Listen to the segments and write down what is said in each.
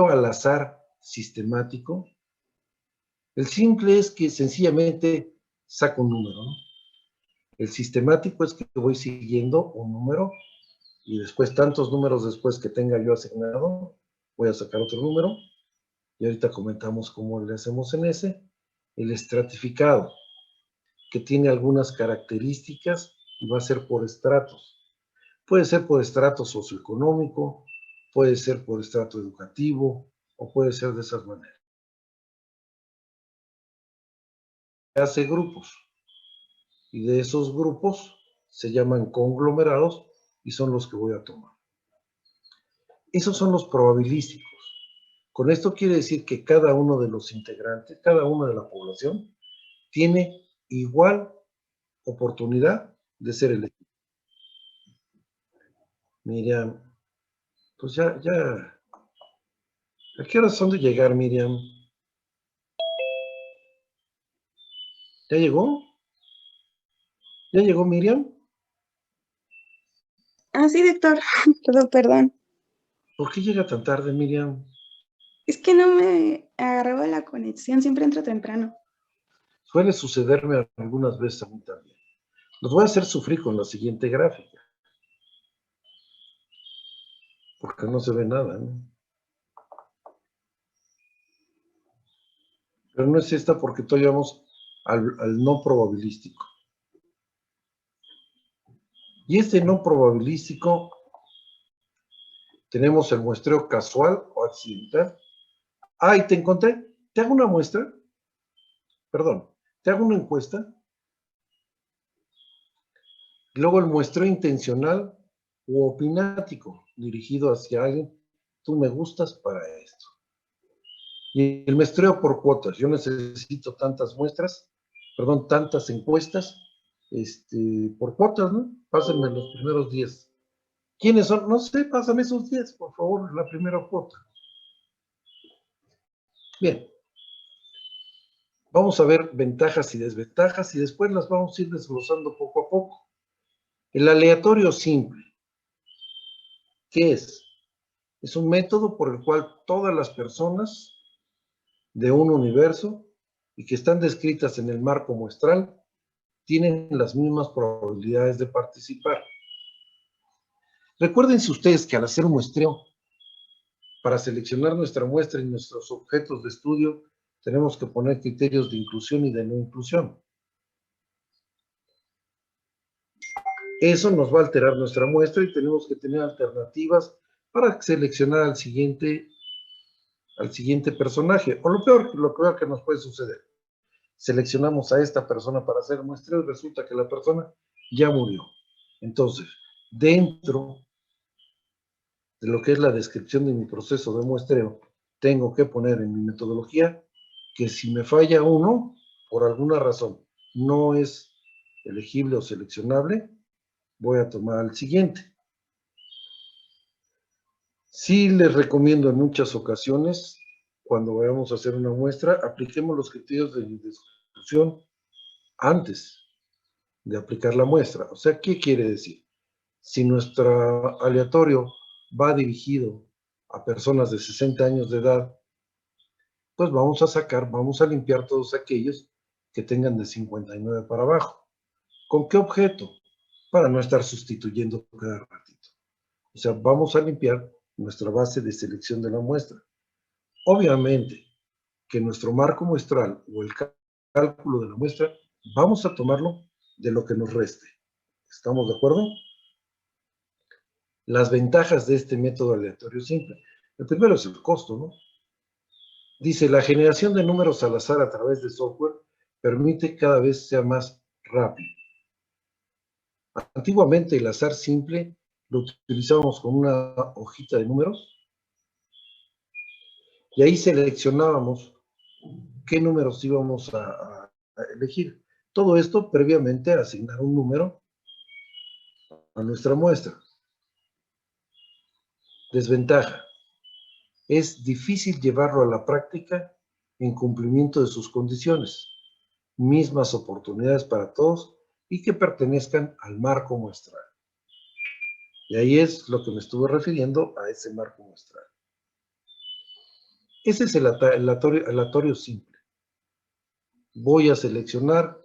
al azar sistemático. El simple es que sencillamente saco un número, ¿no? El sistemático es que voy siguiendo un número y después tantos números después que tenga yo asignado, voy a sacar otro número y ahorita comentamos cómo le hacemos en ese. El estratificado, que tiene algunas características y va a ser por estratos. Puede ser por estrato socioeconómico, puede ser por estrato educativo o puede ser de esas maneras. Hace grupos y de esos grupos se llaman conglomerados y son los que voy a tomar. Esos son los probabilísticos. Con esto quiere decir que cada uno de los integrantes, cada una de la población, tiene igual oportunidad de ser elegido. Miriam, pues ya, ¿a qué horas son de llegar, Miriam? ¿Ya llegó? ¿Ya llegó Miriam? Ah, sí, doctor. Perdón. ¿Por qué llega tan tarde, Miriam? Es que no me agarraba la conexión, siempre entro temprano. Suele sucederme algunas veces a mí también. Los voy a hacer sufrir con la siguiente gráfica. Porque no se ve nada, ¿no? Pero no es esta porque todavía vamos al no probabilístico. Y este no probabilístico, tenemos el muestreo casual o accidental. Ah, y te encontré. Te hago una muestra. Perdón. Te hago una encuesta. Luego el muestreo intencional u opinático, dirigido hacia alguien. Tú me gustas para esto. Y el muestreo por cuotas. Yo necesito tantas muestras, perdón, tantas encuestas, por cuotas, ¿no? Pásenme los primeros 10. ¿Quiénes son? No sé, pásame esos 10, por favor, la primera cuota. Bien. Vamos a ver ventajas y desventajas y después las vamos a ir desglosando poco a poco. El aleatorio simple, ¿qué es? Es un método por el cual todas las personas de un universo y que están descritas en el marco muestral tienen las mismas probabilidades de participar. Recuérdense ustedes que al hacer un muestreo, para seleccionar nuestra muestra y nuestros objetos de estudio, tenemos que poner criterios de inclusión y de no inclusión. Eso nos va a alterar nuestra muestra y tenemos que tener alternativas para seleccionar al siguiente personaje. O lo peor que nos puede suceder. Seleccionamos a esta persona para hacer muestreo y resulta que la persona ya murió. Entonces, dentro de lo que es la descripción de mi proceso de muestreo, tengo que poner en mi metodología que si me falla uno, por alguna razón, no es elegible o seleccionable, voy a tomar al siguiente. Sí les recomiendo en muchas ocasiones, cuando vayamos a hacer una muestra, apliquemos los criterios de exclusión antes de aplicar la muestra. O sea, ¿qué quiere decir? Si nuestro aleatorio va dirigido a personas de 60 años de edad, pues vamos a limpiar todos aquellos que tengan de 59 para abajo. ¿Con qué objeto? Para no estar sustituyendo cada ratito. O sea, vamos a limpiar nuestra base de selección de la muestra. Obviamente que nuestro marco muestral o el cálculo de la muestra, vamos a tomarlo de lo que nos reste. ¿Estamos de acuerdo? Las ventajas de este método aleatorio simple. El primero es el costo, ¿no? Dice, la generación de números al azar a través de software permite que cada vez sea más rápido. Antiguamente el azar simple lo utilizábamos con una hojita de números y ahí seleccionábamos qué números íbamos a elegir. Todo esto previamente a asignar un número a nuestra muestra. Desventaja. Es difícil llevarlo a la práctica en cumplimiento de sus condiciones. Mismas oportunidades para todos y que pertenezcan al marco muestral. Y ahí es lo que me estuve refiriendo a ese marco muestral. Ese es el aleatorio simple. Voy a seleccionar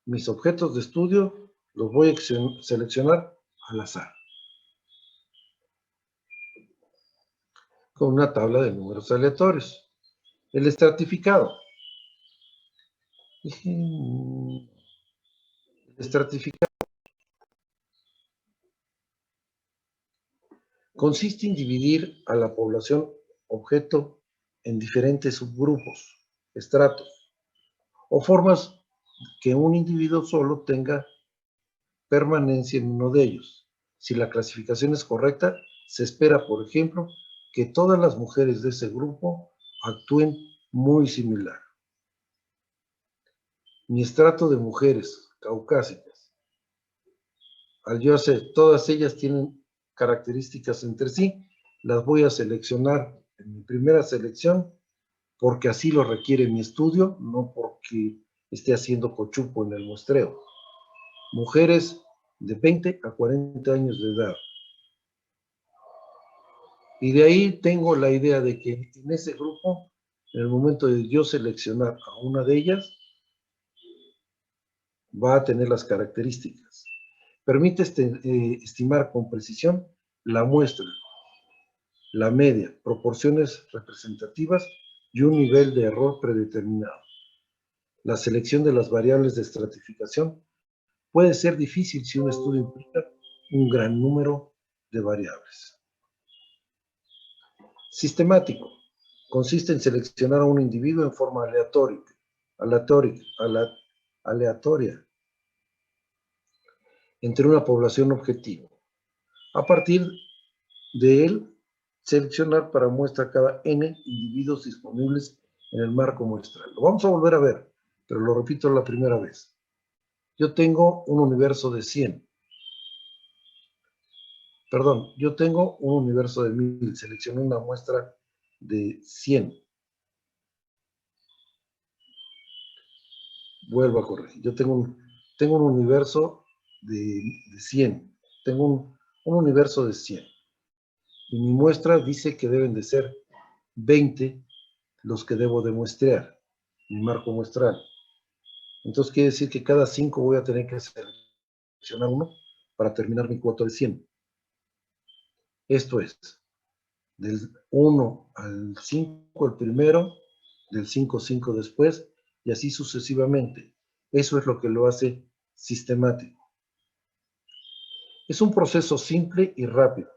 mis objetos de estudio, los voy a seleccionar al azar, con una tabla de números aleatorios. El estratificado. El estratificado consiste en dividir a la población objeto en diferentes subgrupos, estratos, o formas que un individuo solo tenga permanencia en uno de ellos. Si la clasificación es correcta, se espera, por ejemplo, que todas las mujeres de ese grupo actúen muy similar. Mi estrato de mujeres caucásicas, al yo hacer, todas ellas tienen características entre sí, las voy a seleccionar en mi primera selección porque así lo requiere mi estudio, no porque esté haciendo cochupo en el muestreo. Mujeres de 20 a 40 años de edad. Y de ahí tengo la idea de que en ese grupo, en el momento de yo seleccionar a una de ellas, va a tener las características. Permite estimar con precisión la muestra, la media, proporciones representativas y un nivel de error predeterminado. La selección de las variables de estratificación puede ser difícil si un estudio implica un gran número de variables. Sistemático. Consiste en seleccionar a un individuo en forma aleatoria entre una población objetivo. A partir de él, seleccionar para muestra cada n individuos disponibles en el marco muestral. Lo vamos a volver a ver, pero lo repito la primera vez. Yo tengo un universo de 100. Perdón, yo tengo un universo de 1000. Selecciono una muestra de 100. Vuelvo a corregir. Yo tengo un universo de 100. Tengo un universo de 100. Y mi muestra dice que deben de ser 20 los que debo de muestrear, mi marco muestral. Entonces quiere decir que cada 5 voy a tener que seleccionar uno para terminar mi cuota de 100. Esto es, del 1 al 5 el primero, del 5, 5 después, y así sucesivamente. Eso es lo que lo hace sistemático. Es un proceso simple y rápido.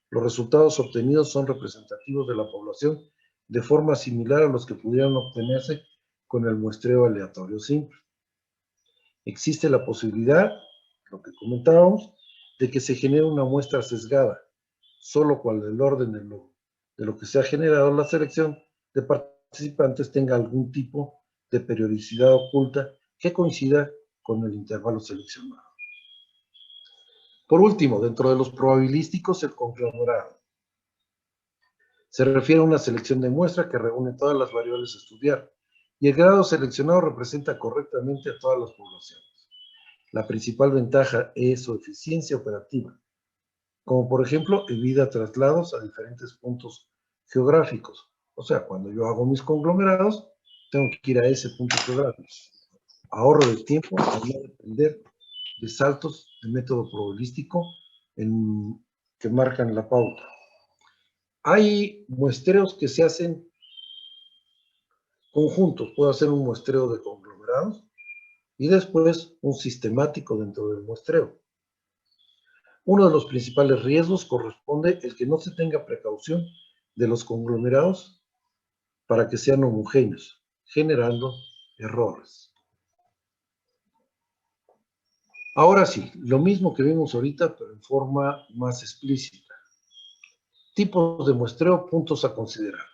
Los resultados obtenidos son representativos de la población de forma similar a los que pudieran obtenerse con el muestreo aleatorio simple. Existe la posibilidad, lo que comentábamos, de que se genere una muestra sesgada, solo cuando el orden de lo que se ha generado la selección de participantes tenga algún tipo de periodicidad oculta que coincida con el intervalo seleccionado. Por último, dentro de los probabilísticos, el conglomerado. Se refiere a una selección de muestra que reúne todas las variables a estudiar, y el grado seleccionado representa correctamente a todas las poblaciones. La principal ventaja es su eficiencia operativa, como por ejemplo evita traslados a diferentes puntos geográficos. O sea, cuando yo hago mis conglomerados, tengo que ir a ese punto geográfico. Ahorro de tiempo al no depender de saltos de método probabilístico que marcan la pauta. Hay muestreos que se hacen conjuntos. Puedo hacer un muestreo de conglomerados y después un sistemático dentro del muestreo. Uno de los principales riesgos corresponde el que no se tenga precaución de los conglomerados para que sean homogéneos, generando errores. Ahora sí, lo mismo que vimos ahorita, pero en forma más explícita. Tipos de muestreo, puntos a considerar.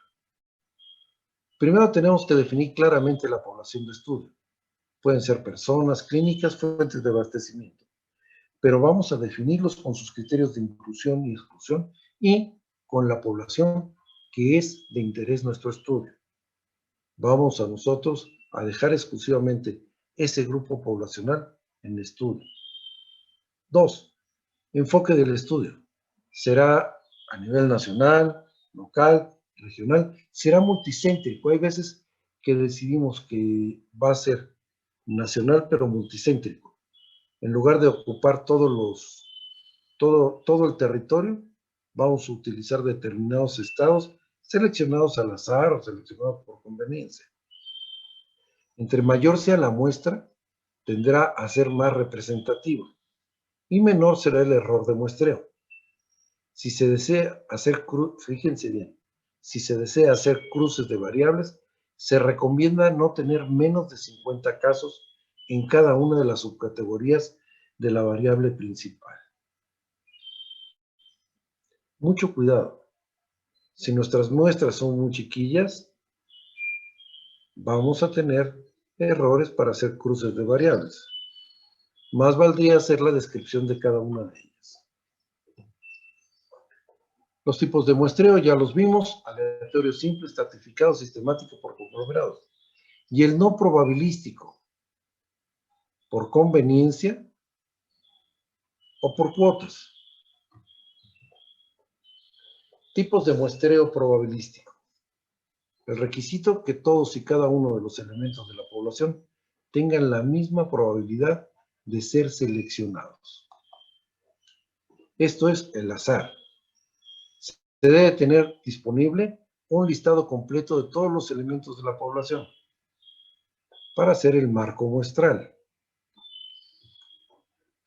Primero tenemos que definir claramente la población de estudio. Pueden ser personas, clínicas, fuentes de abastecimiento. Pero vamos a definirlos con sus criterios de inclusión y exclusión y con la población que es de interés nuestro estudio. Vamos a nosotros a dejar exclusivamente ese grupo poblacional en estudio. 2. Enfoque del estudio. Será a nivel nacional, local, regional, será multicéntrico. Hay veces que decidimos que va a ser nacional, pero multicéntrico. En lugar de ocupar todo el territorio, vamos a utilizar determinados estados seleccionados al azar o seleccionados por conveniencia. Entre mayor sea la muestra, tendrá a ser más representativa y menor será el error de muestreo. Si se desea hacer fíjense bien, si se desea hacer cruces de variables, se recomienda no tener menos de 50 casos en cada una de las subcategorías de la variable principal. Mucho cuidado. Si nuestras muestras son muy chiquillas, vamos a tener errores para hacer cruces de variables. Más valdría hacer la descripción de cada una de ellas. Los tipos de muestreo ya los vimos: aleatorio simple, estratificado, sistemático, por conglomerados. Y el no probabilístico, por conveniencia o por cuotas. Tipos de muestreo probabilístico. El requisito que todos y cada uno de los elementos de la población tengan la misma probabilidad de ser seleccionados. Esto es el azar. Se debe tener disponible un listado completo de todos los elementos de la población para hacer el marco muestral.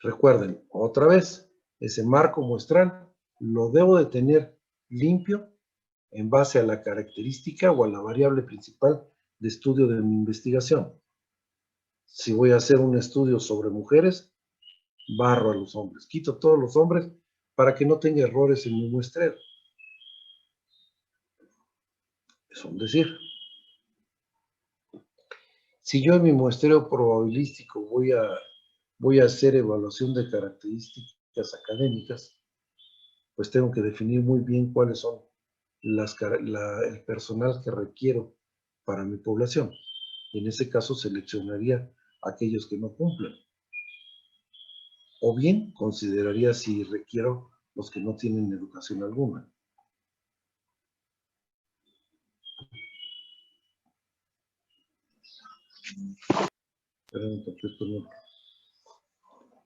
Recuerden, otra vez, ese marco muestral lo debo de tener limpio en base a la característica o a la variable principal de estudio de mi investigación. Si voy a hacer un estudio sobre mujeres, barro a los hombres, quito todos los hombres para que no tenga errores en mi muestreo. Es un decir. Si yo en mi muestreo probabilístico voy a hacer evaluación de características académicas, pues tengo que definir muy bien cuáles son el personal que requiero para mi población. Y en ese caso seleccionaría aquellos que no cumplen. O bien consideraría si requiero los que no tienen educación alguna.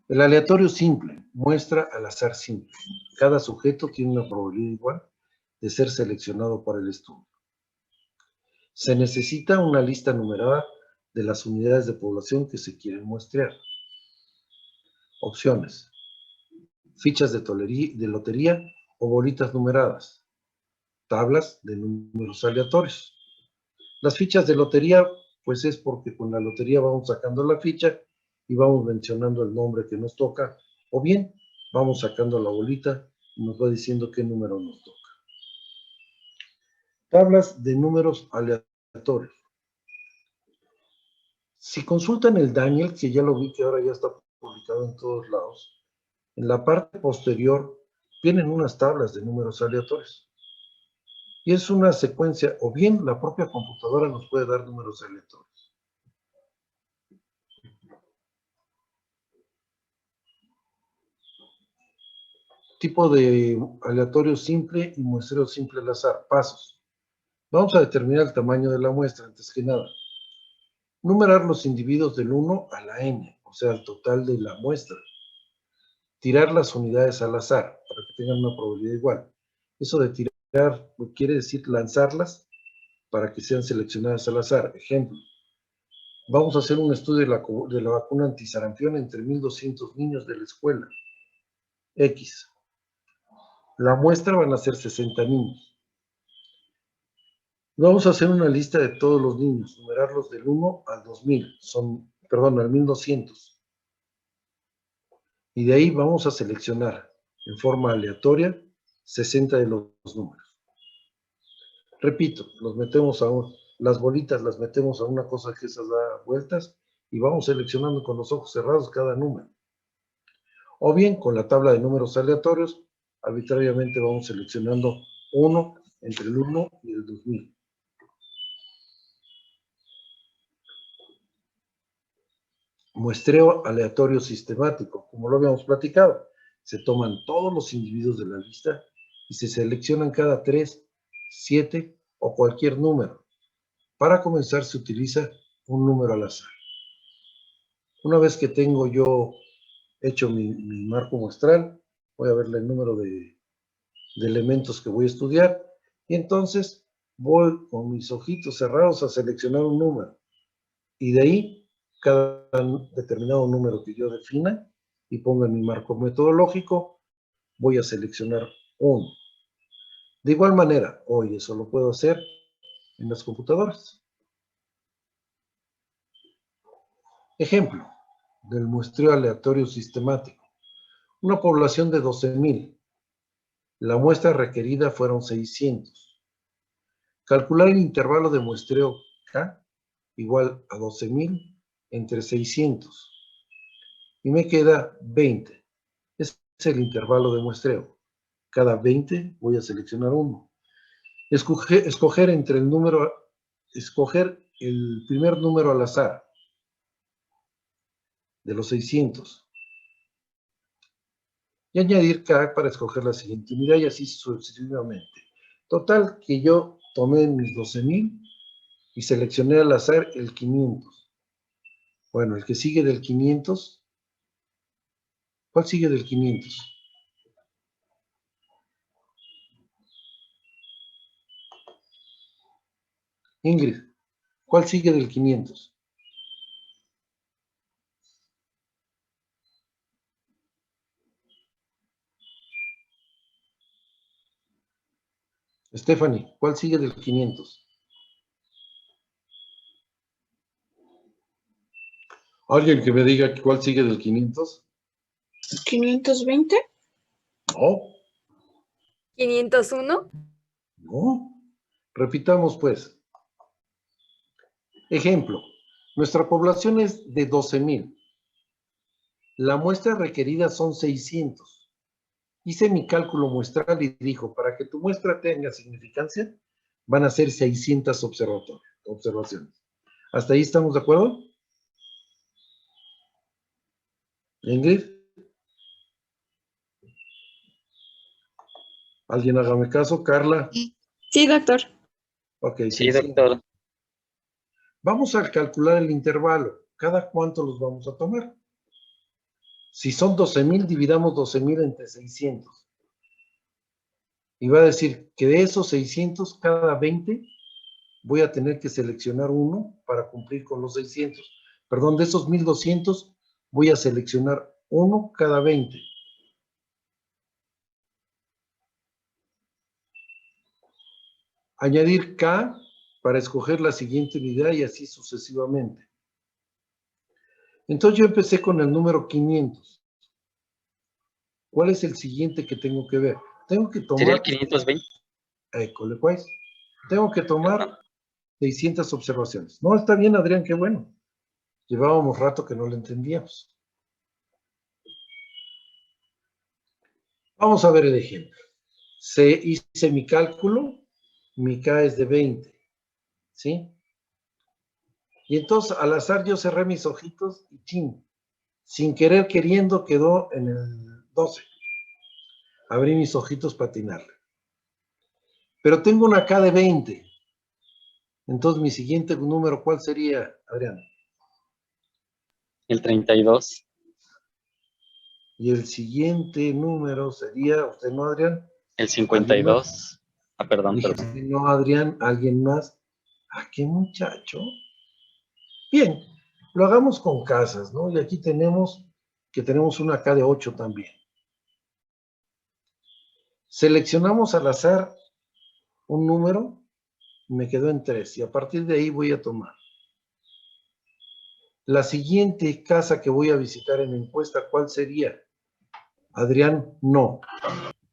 El aleatorio simple muestra al azar simple. Cada sujeto tiene una probabilidad igual de ser seleccionado para el estudio. Se necesita una lista numerada de las unidades de población que se quieren muestrear. Opciones: fichas de lotería o bolitas numeradas. Tablas de números aleatorios. Las fichas de lotería, pues es porque con la lotería vamos sacando la ficha y vamos mencionando el nombre que nos toca, o bien vamos sacando la bolita y nos va diciendo qué número nos toca. Tablas de números aleatorios. Si consultan el Daniel, que ya lo vi que ahora ya está publicado en todos lados, en la parte posterior vienen unas tablas de números aleatorios. Y es una secuencia, o bien la propia computadora nos puede dar números aleatorios. Tipo de aleatorio simple y muestreo simple al azar. Pasos. Vamos a determinar el tamaño de la muestra, antes que nada. Numerar los individuos del 1 a la n, o sea, el total de la muestra. Tirar las unidades al azar, para que tengan una probabilidad igual. Eso de tirar quiere decir lanzarlas para que sean seleccionadas al azar. Ejemplo: vamos a hacer un estudio de la vacuna antisarampión entre 1,200 niños de la escuela X. La muestra van a ser 60 niños. Vamos a hacer una lista de todos los niños, numerarlos del 1 al 2000, al 1200. Y de ahí vamos a seleccionar en forma aleatoria 60 de los números. Repito, las bolitas las metemos a una cosa que esas da vueltas y vamos seleccionando con los ojos cerrados cada número. O bien con la tabla de números aleatorios, arbitrariamente vamos seleccionando uno entre el 1 y el 2000. Muestreo aleatorio sistemático, como lo habíamos platicado. Se toman todos los individuos de la lista y se seleccionan cada 3, 7 o cualquier número. Para comenzar se utiliza un número al azar. Una vez que tengo yo hecho mi marco muestral, voy a verle el número de elementos que voy a estudiar y entonces voy con mis ojitos cerrados a seleccionar un número y de ahí cada determinado número que yo defina y ponga en mi marco metodológico, voy a seleccionar uno. De igual manera, hoy eso lo puedo hacer en las computadoras. Ejemplo del muestreo aleatorio sistemático. Una población de 12,000. La muestra requerida fueron 600. Calcular el intervalo de muestreo K igual a 12,000 entre 600. Y me queda 20. Ese es el intervalo de muestreo. Cada 20 voy a seleccionar uno. Escoger el primer número al azar de los 600. Y añadir K para escoger la siguiente unidad y así sucesivamente. Total que yo tomé mis 12,000 y seleccioné al azar el 500. Bueno, el que sigue del 500, ¿cuál sigue del 500? Ingrid, ¿cuál sigue del 500? Stephanie, ¿cuál sigue del 500? ¿Alguien que me diga cuál sigue del 500? 520. No, 501. no. Repitamos pues. Ejemplo, nuestra población es de 12,000. La muestra requerida son 600. Hice mi cálculo muestral y dijo, para que tu muestra tenga significancia, van a ser 600 observaciones. ¿Hasta ahí estamos de acuerdo? ¿Ingrid? ¿Alguien hágame caso? ¿Carla? Sí, doctor. Ok, Sí, 600. doctor. Vamos a calcular el intervalo. ¿Cada cuánto los vamos a tomar? Si son 12,000, dividamos 12,000 entre 600. Y va a decir que de esos 600, cada 20, voy a tener que seleccionar uno para cumplir con los 600. Perdón, de esos 1,200, voy a seleccionar uno cada 20. Añadir K para escoger la siguiente unidad y así sucesivamente. Entonces yo empecé con el número 500. ¿Cuál es el siguiente que tengo que ver? Tengo que tomar... ¿Sería el 520? École, pues. Tengo que tomar 600 observaciones. No, está bien, Adrián, qué bueno. Llevábamos rato que no lo entendíamos. Vamos a ver el ejemplo. Hice mi cálculo, mi K es de 20, ¿sí? Y entonces al azar yo cerré mis ojitos y chin, sin querer queriendo quedó en el 12. Abrí mis ojitos para atinarle. Pero tengo una K de 20. Entonces mi siguiente número, ¿cuál sería, Adrián? El 32. Y el siguiente número sería, ¿usted no, Adrián? El 52. Ah, perdón, Dije, perdón. sí, no, Adrián, ¿alguien más? Ah, qué muchacho. Bien, lo hagamos con casas, ¿no? Y aquí tenemos una K de 8 también. Seleccionamos al azar un número, me quedó en 3, y a partir de ahí voy a tomar. La siguiente casa que voy a visitar en la encuesta, ¿cuál sería? Adrián, no.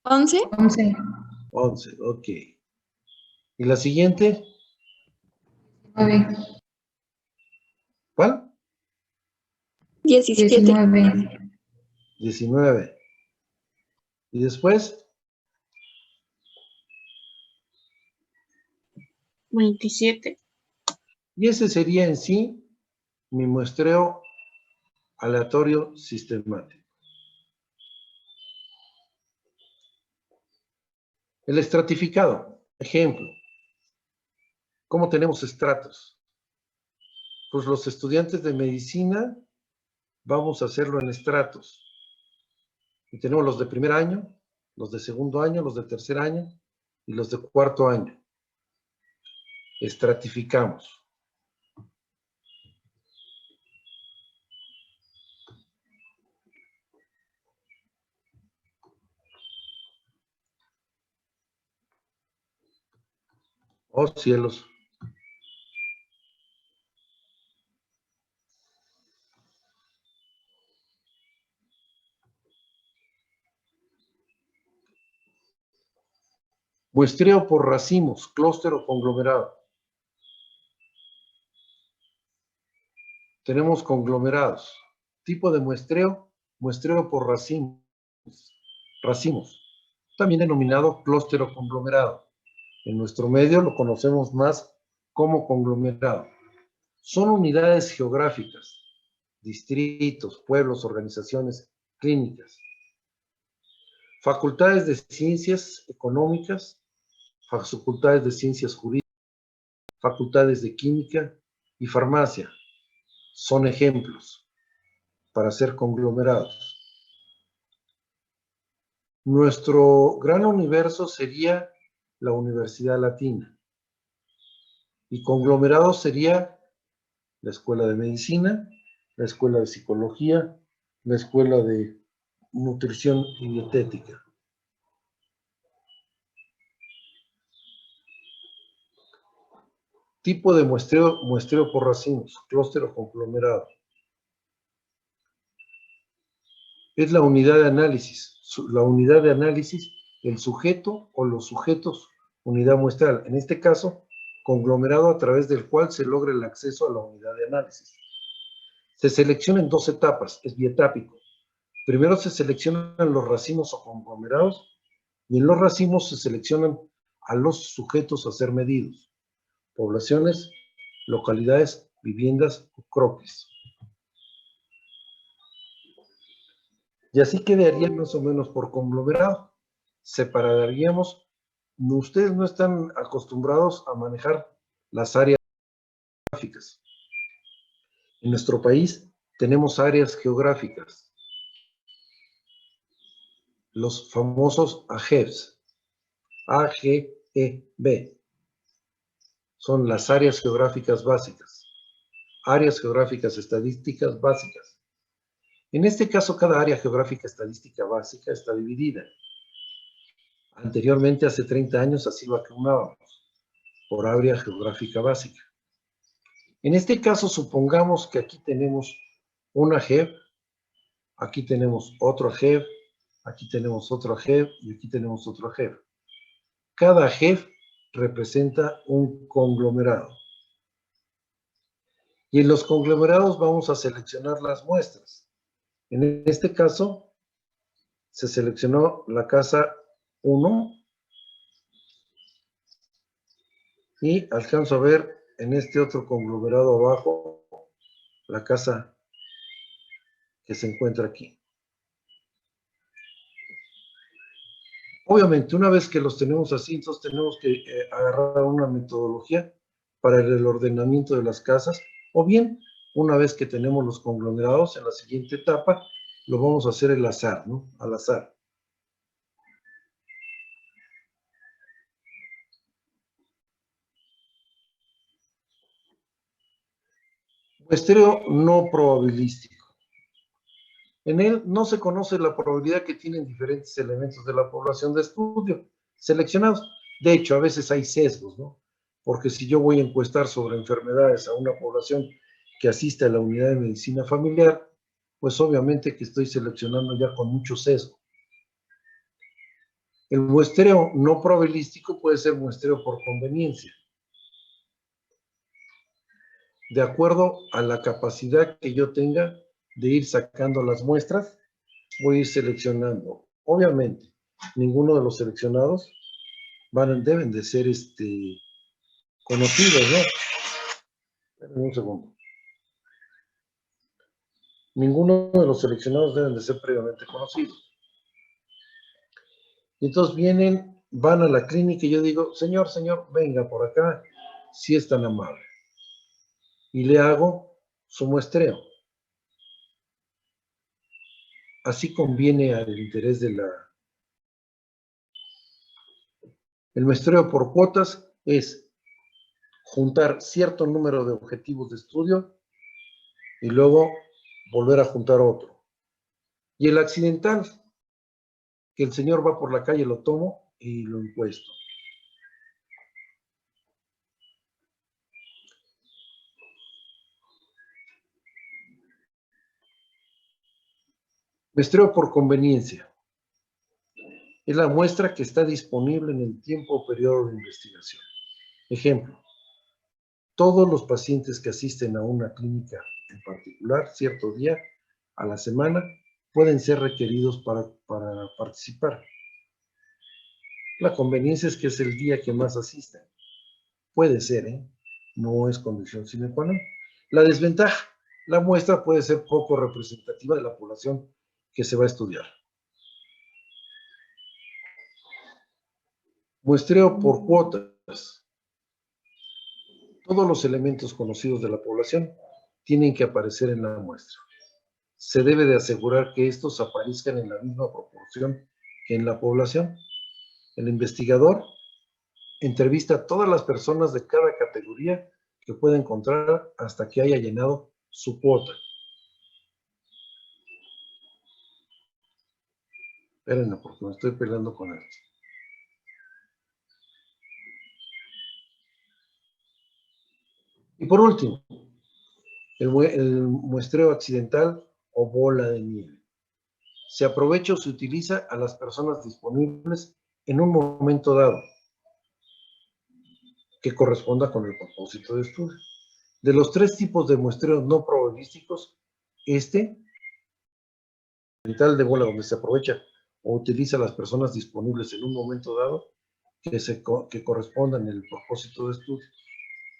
11. 11, ok. ¿Y la siguiente? 9. ¿Cuál? 17. 19. ¿Y después? 27. Y ese sería en sí mi muestreo aleatorio sistemático. El estratificado, ejemplo. ¿Cómo tenemos estratos? Pues los estudiantes de medicina vamos a hacerlo en estratos. Y tenemos los de primer año, los de segundo año, los de tercer año y los de cuarto año. Estratificamos. Oh, cielos. Muestreo por racimos, clúster o conglomerado. Tenemos conglomerados. Tipo de muestreo, muestreo por racimos. Racimos, también denominado clúster o conglomerado. En nuestro medio lo conocemos más como conglomerado. Son unidades geográficas, distritos, pueblos, organizaciones, clínicas. Facultades de ciencias económicas, facultades de ciencias jurídicas, facultades de química y farmacia. Son ejemplos para ser conglomerados. Nuestro gran universo sería la Universidad Latina. Y conglomerado sería la Escuela de Medicina, la Escuela de Psicología, la Escuela de Nutrición y Dietética. Tipo de muestreo, muestreo por racimos, clúster o conglomerado. Es la unidad de análisis. La unidad de análisis, el sujeto o los sujetos, unidad muestral. En este caso, conglomerado a través del cual se logra el acceso a la unidad de análisis. Se selecciona en dos etapas, es bietápico. Primero se seleccionan los racimos o conglomerados y en los racimos se seleccionan a los sujetos a ser medidos. Poblaciones, localidades, viviendas o croquis. Y así quedarían más o menos por conglomerado. Separaríamos. Ustedes no están acostumbrados a manejar las áreas geográficas. En nuestro país tenemos áreas geográficas. Los famosos AGEBs. A-G-E-B. Son las áreas geográficas básicas. Áreas geográficas estadísticas básicas. En este caso, cada área geográfica estadística básica está dividida. Anteriormente, hace 30 años, así lo acumulábamos, por área geográfica básica. En este caso, supongamos que aquí tenemos una AGEB, aquí tenemos otro AGEB, aquí tenemos otro AGEB y aquí tenemos otro AGEB. Cada AGEB representa un conglomerado. Y en los conglomerados vamos a seleccionar las muestras. En este caso, se seleccionó la casa 1 y alcanzo a ver en este otro conglomerado abajo la casa que se encuentra aquí. Obviamente, una vez que los tenemos así, entonces tenemos que agarrar una metodología para el ordenamiento de las casas, o bien, una vez que tenemos los conglomerados, en la siguiente etapa, lo vamos a hacer al azar, ¿no? Al azar. Muestreo no probabilístico. En él no se conoce la probabilidad que tienen diferentes elementos de la población de estudio seleccionados. De hecho, a veces hay sesgos, ¿no? Porque si yo voy a encuestar sobre enfermedades a una población que asiste a la unidad de medicina familiar, pues obviamente que estoy seleccionando ya con mucho sesgo. El muestreo no probabilístico puede ser muestreo por conveniencia. De acuerdo a la capacidad que yo tenga de ir sacando las muestras, voy a ir seleccionando. Obviamente, ninguno de los seleccionados deben de ser conocidos, ¿no? Esperen un segundo. Ninguno de los seleccionados deben de ser previamente conocidos. Y entonces van a la clínica y yo digo, señor, venga por acá, si es tan amable. Y le hago su muestreo. Así conviene al interés de la... El muestreo por cuotas es juntar cierto número de objetivos de estudio y luego volver a juntar otro. Y el accidental, que el señor va por la calle, lo tomo y lo encuesto. Muestreo por conveniencia. Es la muestra que está disponible en el tiempo o periodo de investigación. Ejemplo, todos los pacientes que asisten a una clínica en particular, cierto día a la semana, pueden ser requeridos para participar. La conveniencia es que es el día que más asisten. Puede ser, no es condición sine qua non. La desventaja, la muestra puede ser poco representativa de la población que se va a estudiar. Muestreo por cuotas. Todos los elementos conocidos de la población tienen que aparecer en la muestra. Se debe de asegurar que estos aparezcan en la misma proporción que en la población. El investigador entrevista a todas las personas de cada categoría que pueda encontrar hasta que haya llenado su cuota. Espérenme, porque me estoy peleando con esto. Y por último, el muestreo accidental o bola de nieve. Se aprovecha o se utiliza a las personas disponibles en un momento dado que corresponda con el propósito de estudio. De los tres tipos de muestreos no probabilísticos, accidental de bola, donde se aprovecha o utiliza a las personas disponibles en un momento dado que correspondan en el propósito de estudio,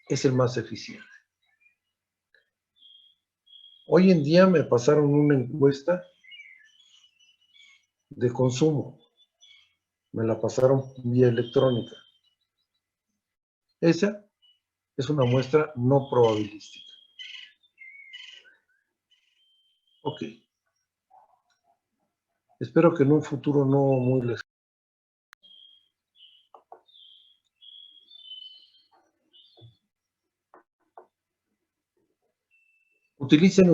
es el más eficiente. Hoy en día me pasaron una encuesta de consumo. Me la pasaron vía electrónica. Esa es una muestra no probabilística. Ok. Espero que en un futuro no muy lejano. Utilicen